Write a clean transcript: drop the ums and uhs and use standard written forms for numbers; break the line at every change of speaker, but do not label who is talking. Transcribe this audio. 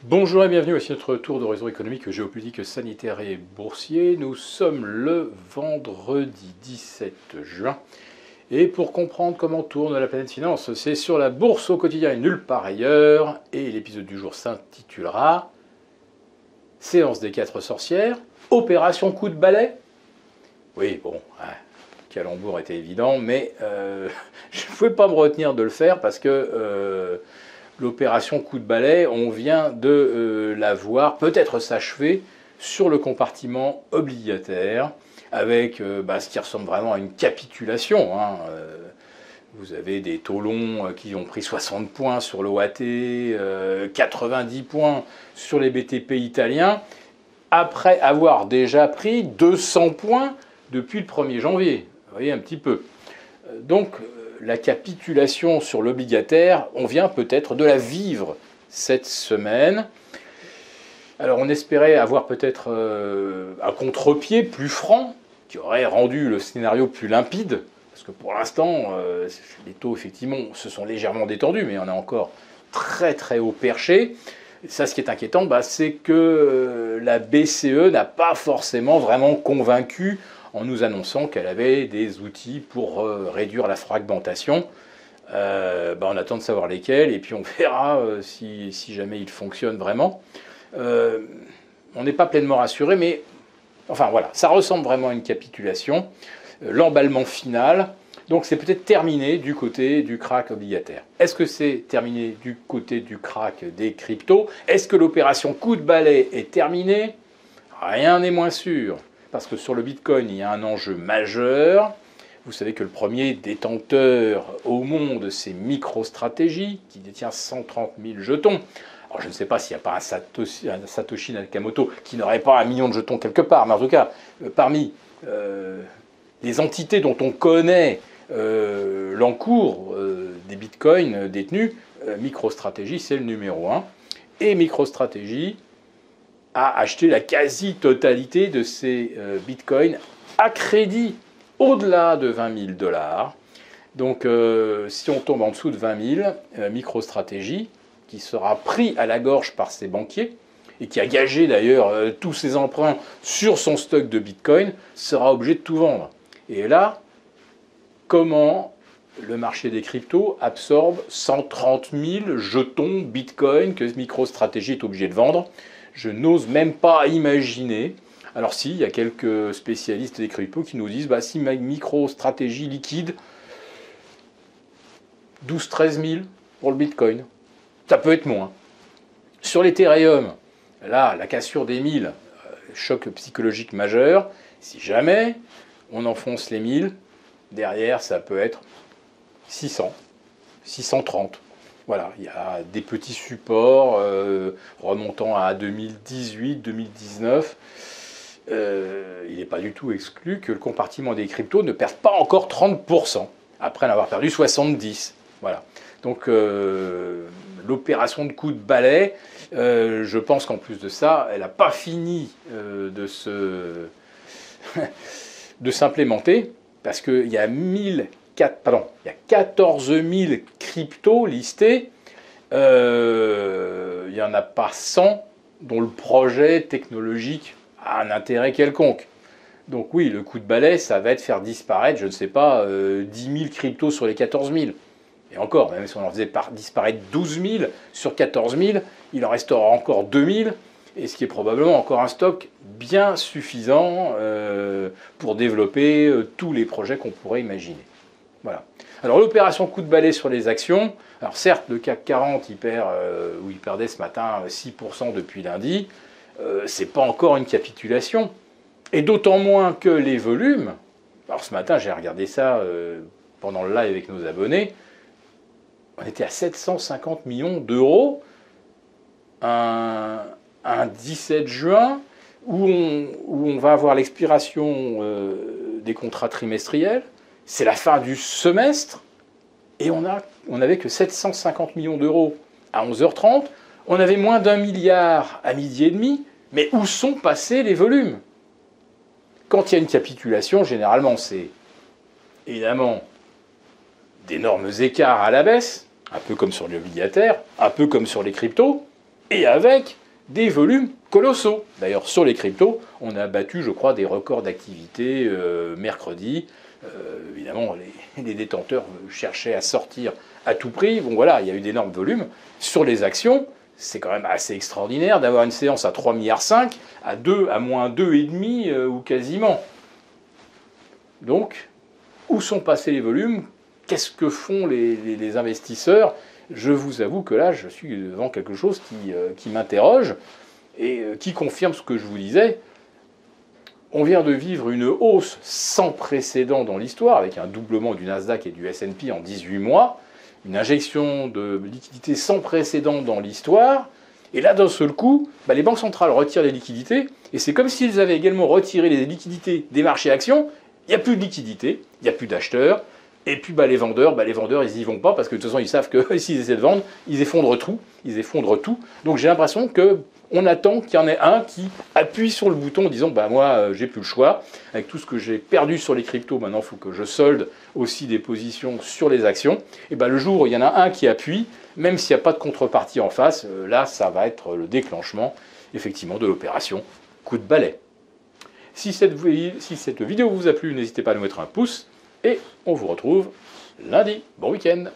Bonjour et bienvenue, voici notre tour d'horizon économique, géopolitique, sanitaire et boursier. Nous sommes le vendredi 17 juin. Et pour comprendre comment tourne la planète finance, c'est sur la bourse au quotidien et nulle part ailleurs. Et l'épisode du jour s'intitulera Séance des 4 sorcières, opération coup de balai. Oui, bon, calembour était évident, mais je ne pouvais pas me retenir de le faire parce que l'opération coup de balai, on vient de la voir peut-être s'achever sur le compartiment obligataire, avec ce qui ressemble vraiment à une capitulation. Vous avez des taux longs qui ont pris 60 points sur l'OAT, 90 points sur les BTP italiens, après avoir déjà pris 200 points depuis le 1er janvier. Vous voyez un petit peu. Donc, la capitulation sur l'obligataire, on vient peut-être de la vivre cette semaine. Alors on espérait avoir peut-être un contre-pied plus franc, qui aurait rendu le scénario plus limpide, parce que pour l'instant, les taux effectivement se sont légèrement détendus, mais on est encore très très haut perché. Et ça, ce qui est inquiétant, c'est que la BCE n'a pas forcément vraiment convaincu en nous annonçant qu'elle avait des outils pour réduire la fragmentation. On attend de savoir lesquels, et puis on verra si jamais ils fonctionnent vraiment. On n'est pas pleinement rassuré, mais enfin voilà, ça ressemble vraiment à une capitulation. L'emballement final, donc c'est peut-être terminé du côté du crack obligataire. Est-ce que c'est terminé du côté du crack des cryptos? Est-ce que l'opération coup de balai est terminée? Rien n'est moins sûr. Parce que sur le Bitcoin, il y a un enjeu majeur. Vous savez que le premier détenteur au monde, c'est MicroStrategy, qui détient 130 000 jetons. Alors je ne sais pas s'il n'y a pas un Satoshi Nakamoto qui n'aurait pas 1 million de jetons quelque part, mais en tout cas, parmi les entités dont on connaît l'encours des Bitcoins détenus, MicroStrategy, c'est le numéro 1. Et MicroStrategy a acheté la quasi-totalité de ces bitcoins à crédit au-delà de 20 000 $. Donc si on tombe en dessous de 20 000, MicroStrategy, qui sera pris à la gorge par ses banquiers, et qui a gagé d'ailleurs tous ses emprunts sur son stock de bitcoin, sera obligé de tout vendre. Et là, comment le marché des cryptos absorbe 130 000 jetons bitcoin que MicroStrategy est obligé de vendre? Je n'ose même pas imaginer. Alors si, il y a quelques spécialistes des cryptos qui nous disent, si MicroStrategy liquide 12-13 000 pour le Bitcoin, ça peut être moins. Sur l'Ethereum, là, la cassure des 1000, choc psychologique majeur. Si jamais on enfonce les 1000, derrière, ça peut être 600, 630. Voilà, il y a des petits supports remontant à 2018, 2019. Il n'est pas du tout exclu que le compartiment des cryptos ne perde pas encore 30%, après en avoir perdu 70%. Voilà. Donc l'opération de coup de balai, je pense qu'en plus de ça, elle n'a pas fini de s'implémenter, parce qu'il y a il y a 14 000 cryptos listés. Il n'y en a pas 100 dont le projet technologique a un intérêt quelconque. Donc oui, le coup de balai, ça va être faire disparaître, je ne sais pas, 10 000 cryptos sur les 14 000. Et encore, même si on en faisait disparaître 12 000 sur 14 000, il en restera encore 2 000, et ce qui est probablement encore un stock bien suffisant pour développer tous les projets qu'on pourrait imaginer. Voilà. Alors l'opération coup de balai sur les actions, alors certes le CAC 40 il perdait ce matin 6% depuis lundi, c'est pas encore une capitulation, et d'autant moins que les volumes, alors ce matin j'ai regardé ça pendant le live avec nos abonnés, on était à 750 millions d'euros un 17 juin où on va avoir l'expiration des contrats trimestriels. C'est la fin du semestre, et on n'avait que 750 millions d'euros à 11h30. On avait moins d'1 milliard à 12h30, mais où sont passés les volumes? Quand il y a une capitulation, généralement, c'est évidemment d'énormes écarts à la baisse, un peu comme sur l'obligataire, un peu comme sur les cryptos, et avec des volumes colossaux. D'ailleurs, sur les cryptos, on a battu, je crois, des records d'activité mercredi. Évidemment, les détenteurs cherchaient à sortir à tout prix. Bon voilà, il y a eu d'énormes volumes. Sur les actions, c'est quand même assez extraordinaire d'avoir une séance à 3,5 milliards, à moins 2,5 ou quasiment. Donc, où sont passés les volumes? Qu'est-ce que font les investisseurs? Je vous avoue que là, je suis devant quelque chose qui m'interroge et qui confirme ce que je vous disais. On vient de vivre une hausse sans précédent dans l'histoire, avec un doublement du Nasdaq et du S&P en 18 mois, une injection de liquidités sans précédent dans l'histoire, et là, d'un seul coup, les banques centrales retirent les liquidités, et c'est comme s'ils avaient également retiré les liquidités des marchés actions. Il n'y a plus de liquidités, il n'y a plus d'acheteurs, et puis les vendeurs, ils n'y vont pas, parce que de toute façon, ils savent que s'ils essaient de vendre, ils effondrent tout. Donc j'ai l'impression qu'on attend qu'il y en ait un qui appuie sur le bouton en disant moi, j'ai plus le choix. Avec tout ce que j'ai perdu sur les cryptos, maintenant, il faut que je solde aussi des positions sur les actions. Et le jour où il y en a un qui appuie, même s'il n'y a pas de contrepartie en face, là, ça va être le déclenchement, effectivement, de l'opération coup de balai. Si cette vidéo vous a plu, n'hésitez pas à nous mettre un pouce. Et on vous retrouve lundi. Bon week-end!